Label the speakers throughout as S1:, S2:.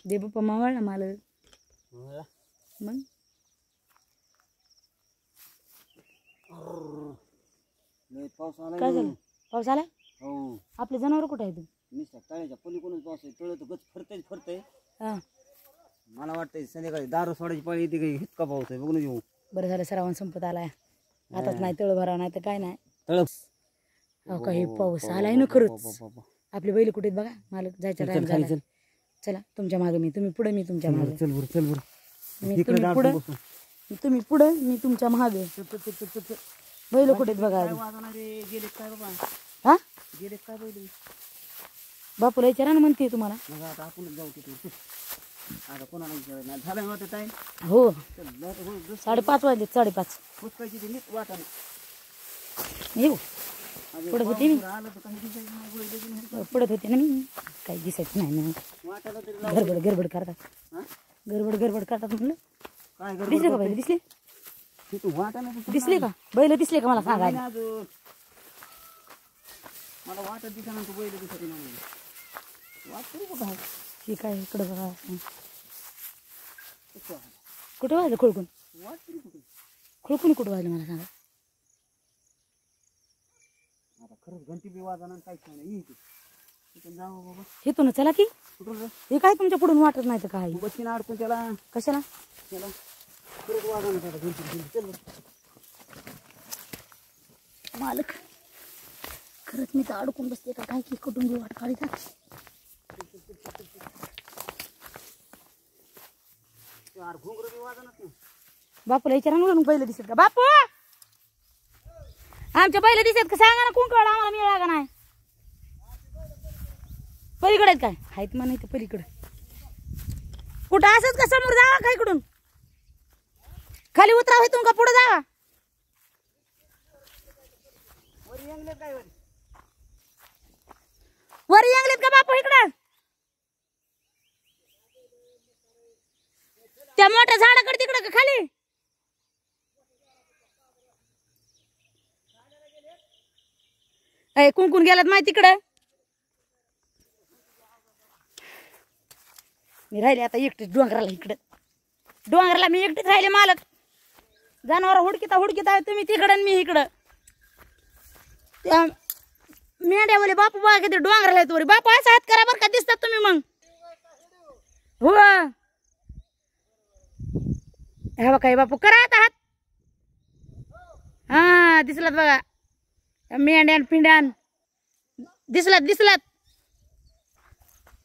S1: दे बाप्पा मावळला मला मग काय झालं पाऊस आला
S2: हो
S1: आपले जनावर कुठे आहेत
S2: निसर्ग तळ्याच्या पलीकडून पाऊस आहे तळ तर गच फरतय
S1: हा
S2: मला वाटतंय संध्याकाळी दारू सोडायची पाळी येते काही इतका पाऊस आहे बघून येऊ
S1: बरं झालं श्रावण संपत आलाय आताच नाही तळ भराव नाही तर काय नाही
S2: तळ
S1: अहो काही पाऊस आलाय ना खरंच आपली बैल कुठे आहेत बघा मालक जायचं टाइम झाला चला तुमच्या मागे मी तुम्ही पुढे मी तुमच्या मागे
S2: चल बरं चल बरं
S1: मी तुम्ही पुढे तुम्ही पुढे मी तुमच्या मागे बैल कुठे आहेत बघा
S2: गेले काय बाबा
S1: हा
S2: गेले काय बैल
S1: बापूला विचारा ना म्हणते तुम्हाला
S2: मग आता आपण जाऊ तिथे आता कोणाला विचारायचं नाही झालं नव्हतं टाईम
S1: हो
S2: चल
S1: 5:30 वाजले 5:30
S2: पुस्तकाची ती नीट वाटा
S1: येऊ पुढत होते मी
S2: आलं तर काही दिसायचं नाही गोळी लगेच नाही.
S1: पुढत होते ना मी काही दिसायचं नाही ना
S2: वाटायला तरी
S1: गडबड करतात
S2: हा?
S1: गडबड करतात म्हटलं
S2: काय
S1: दिसले का बैल दिसले
S2: तू वाटायला
S1: दिसले का बैल दिसले का मला सांगा
S2: अजून मला वाटत दिसा तू बैल दिसत नाही वाट करू बघा
S1: हे काय इकडं बघा कुठं वाजलं खुळकून
S2: वाट करू कुठे
S1: खुळकून कुठं वाजलं मला सांगा
S2: आता खरंच घंटी बी वाजणार काहीच नाही तिथून जाऊ बाबा
S1: हेतून चला की
S2: कुठून
S1: हे काय तुमच्या पुढून वाटत नाही तर काय
S2: तू बसशील अडकून त्याला
S1: कशाला
S2: त्याला खरंच वाजणार त्याला घंटी चल
S1: मालक खरंच मी तर अडकून बसते का काय की कुठून बी वाट काढी का
S2: घुंगर बी वाजणार
S1: बापूला विचारा ना बैल दिसत का बापू आमच्या बैल दिसत का सांगा ना कुंकड आम्हाला मिळाला का नाही पलीकडे आहेत काय आहेत म्हणा इथे पलीकडे कुठं असंच का समोर जावा का इकडून खाली उतराव इथून का पुढे जावा वर यांगलेत का बापू इकडं त्या मोठ्या झाडाकडे तिकडं का खाली कुंकून गेलात माहिती तिकडं मी राहिले आता एकटीच डोंगराला इकडं डोंगराला मी एकटीच राहिले मालक जनावर हुडकिता तुम्ही तिकडं मी इकडं त्या मेंढ्यावाले बापू बघा किती डोंगराला येतो रे बापू असा हात करा बरं का दिसतात तुम्ही मग हो हे बघा हे बापू करा आता हात हा दिसलात बघा मेंढ्यान पिंड्यान दिसलात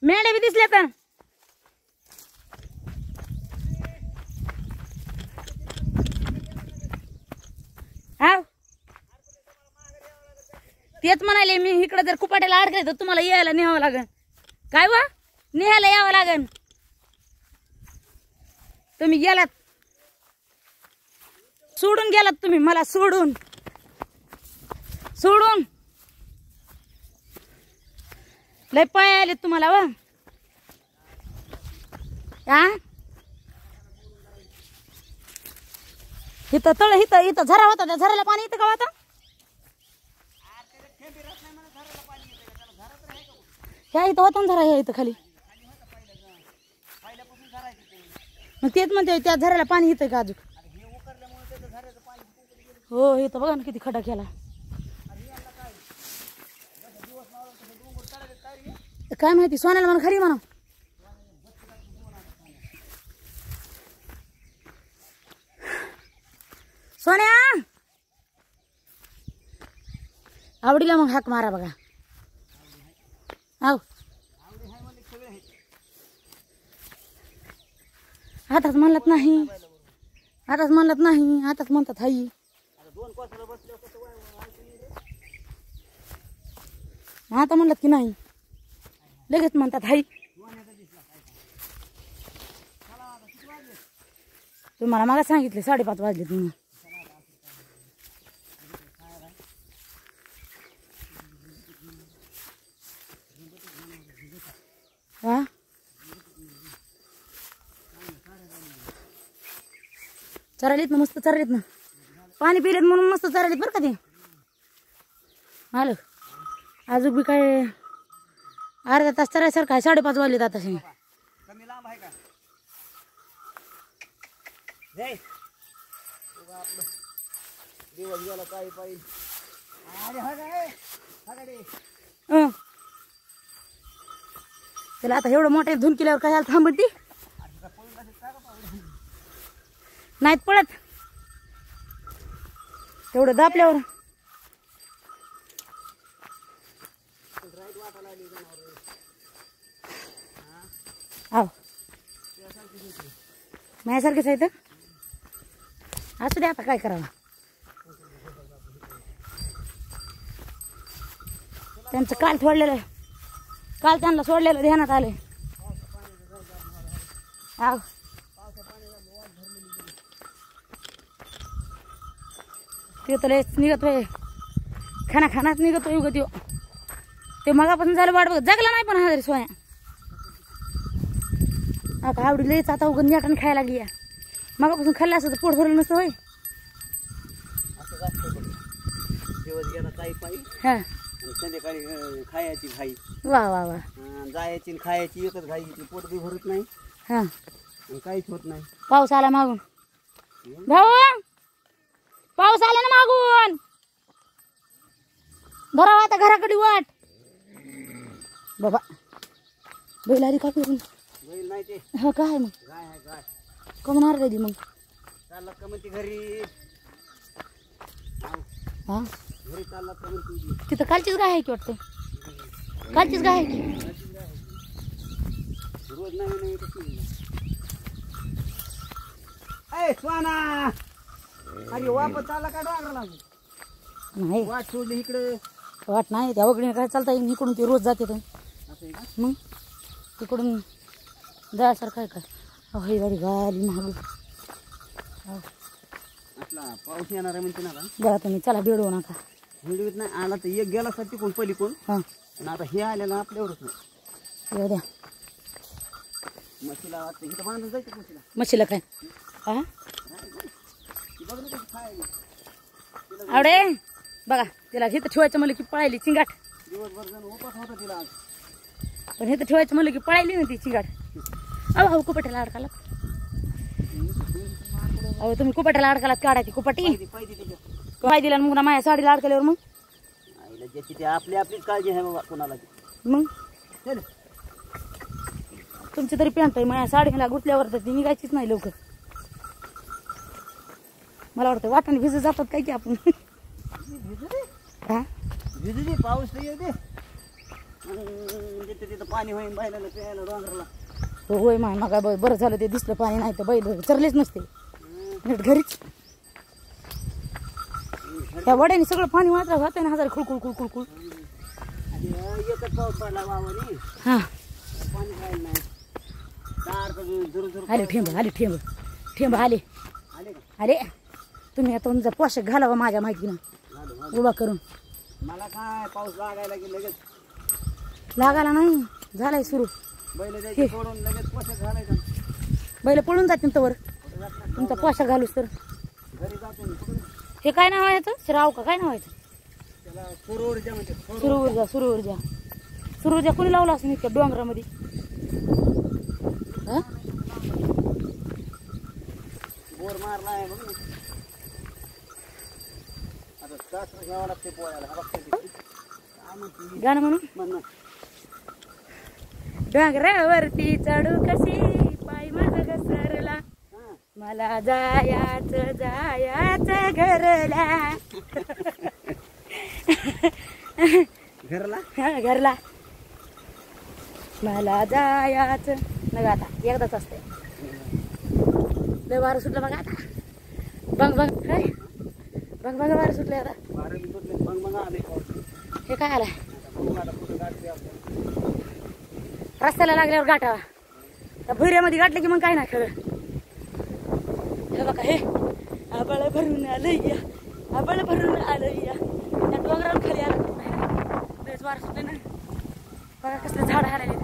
S1: मेंढ्या बी दिसल्यात हा तेच म्हणाले मी इकडे जर कुपाट्याला अडकले तर तुम्हाला यायला न्यावं लागेल काय वा न्यायला यावं लागेल तुम्ही गेलात सोडून गेलात तुम्ही मला सोडून लय पाय आले तुम्हाला वा इथं तळ इथं झरा होता त्या झराला पाणी येतं का आता ह्या इथं होता ना झरा ह्या इथं खाली मग तेच म्हणते त्या झऱ्याला पाणी येतं का अजून हो इथं बघा ना किती खडा केला काय माहिती सोन्याला म्हणा खरी म्हणा सोन्या आवडीला मग हाक मारा बघा आव आताच म्हणत नाही आताच म्हणतात हाई आता म्हणलं की नाही लगेच म्हणतात हाई तुम्हाला मला सांगितले 5:30 वाजले तुम्ही हा चरालीत ना मस्त चरालीत ना पाणी पिलेत म्हणून मस्त चरालीत बरं का ते मालक अजून बी काय अर्धा तास चरायसारखं आहे 5:30 वाजलेत आता
S2: हे उगा आपलं दिवस गेला काही पाहिजे. अरे हा काय
S1: हं. त्याला आता एवढं मोठे धुन केल्यावर काय थांबत ती नाहीत पळत तेवढं दापल्यावर. आव माझ्यासारखेच आहे तर असू दे आता काय करावं. त्यांचं काल सोडलेलं काल त्यांना सोडलेलं ध्यानात आले. आव ते तर लयच निघत होय खानाच निघत होय उगत ते मगापासून झालं वाट बघत जगला नाही पण हा तरी सोया आता आवडी लयच आता उगत नेटाने खायला लागली. मगापासून खाल्लं असं तर पोट भरलं नसतं होय.
S2: असं असतं बघ. दिवस गेला काही पाहिजे
S1: हा
S2: संध्याकाळी खायची घाई.
S1: वा वा वा
S2: जायची आणि खायची एकच घाई. ती पोट बी भरत नाही
S1: हा
S2: आणि काहीच होत नाही.
S1: पाऊस आला मागून भाऊ पाऊस आला ना मागून धरावा आता घराकडे वाट. बाबा बैल आली का फिरून
S2: बैल नाही ते
S1: हा काय मग
S2: गाय आहे गाय.
S1: कमणार कधी मग
S2: चालला का म्हणते घरी.
S1: हा
S2: घरी चालला का म्हणते.
S1: तिथं कालचीच गाय आहे की वाटते कालचीच गाय आहे की
S2: रोज नवीन ए स्वाना. अरे वापस चालला का डोंगराला.
S1: नाही
S2: वाट सोडली इकडे.
S1: वाट नाही त्या वगळीने काय चालता येईल इकडून ती रोज जाते तर
S2: असं आहे का.
S1: मग तिकडून जायसारखं आहे का. अहो ही गाडी गाली महाग
S2: असला पाऊस येणार आहे म्हणते ना का.
S1: बघा तुम्ही चला बेडवू नका.
S2: हिंडवीत नाही आला तर एक गेला साठी कोण पलीकडून.
S1: हां
S2: पण आता हे आलेलं आपल्यावरच नाही.
S1: येऊ द्या
S2: म्हशीला वाटतं इथं बांधून जायचं म्हशीला.
S1: म्हशीला काय हा
S2: ती बघ ना कशी खायला.
S1: आवडे बघा तिला इथं ठेवायचं म्हणलं की पळायली चिंगाट.
S2: दिवसभर जण उपास होता तिला आज.
S1: पण इथं ठेवायचं म्हणलं की पळायली ना ती चिंगाट. अहो कुपाट्याला अडकाला अहो तुम्ही कुपाट्याला अडकालात काढायची कुपाटी
S2: पाहिजे तिच्या
S1: काय दिला मग माझ्या साडीला अडकल्यावर मग
S2: आईला ज्याची ती आपली आपलीच काळजी आहे बाबा कोणाला.
S1: मग
S2: चल
S1: तुमची तरी पॅन्ट आहे माझ्या साडीला गुतल्यावर तर ती निघायचीच नाही लवकर. मला वाटतं वाटाने भिजत जातात काय की आपण
S2: भिजू दे.
S1: हा
S2: भिजू दे पाऊस तर येऊ दे. तिथं तिथं पाणी होईन बायला प्यायला डोंगराला.
S1: हो होय मग बरं झालं ते दिसलं पाणी नाही तर बैल चरलेच नसते नीट घरीच. त्या वड्याने सगळं पाणी मात्र होतं ना हजार खुळकुळ खुळकुळ.
S2: आणि एकच पाऊस पडला वावरी.
S1: हा
S2: पाणी राहिलं नाही. सारखं झुरू
S1: आले ठेंब आले ठेंब ठेंब आले
S2: आले का.
S1: अरे तुम्ही आता तुमचा पोशाख घालावा माझ्या माहितीनं
S2: झालं
S1: उभा करून.
S2: मला काय पाऊस लागायला की लगेच
S1: लागायला नाही झालाय सुरू.
S2: बैल द्यायचे सोडून लगेच पोशाख घालायचा.
S1: बैल पळून जातील तवर
S2: कुठे जात नाही.
S1: तुमचा पोशाख घालूस तर.
S2: घरी जातो ना. कुठे
S1: हे काय नाव आहे याचं श्राव का काय नाव आहे
S2: त्याला सुरवडीच्या म्हणजे
S1: सुरू ऊर्जा सुरू ऊर्जा सुरू ऊर्जा कोणी लावला असं इतक्या डोंगरामध्ये. हा
S2: बोर मारला आहे बघ ना. आता तास घ्यावं लागते पोळ्याला. हा बघते ती. काय म्हणते
S1: गाणं म्हणून
S2: म्हणणं.
S1: डोंगरावरती चढू कशी पाय माझा घसरला
S2: हा.
S1: मला जायाचं घरला
S2: घरला
S1: हा घरला मला जायाचं नग आता एकदाच असते. लय वारं सुटलं बघा आता. बंग बंग काय बंग बंग वारं सुटले आता.
S2: बारावी सुटले मग मग आले.
S1: हे काय आलाय
S2: आता कुठं गाठते आपण.
S1: रस्त्याला लागल्यावर गाठावा. त्या भुऱ्यामध्ये गाठलं की मग काय नाही खरं. हे बघा हे आबाळ भरून आलंय आबाळ भरून आलंय. त्या डोंगरावर खाली आला लयच वारं सुटलं ना. बघा कसलं झाड आलेले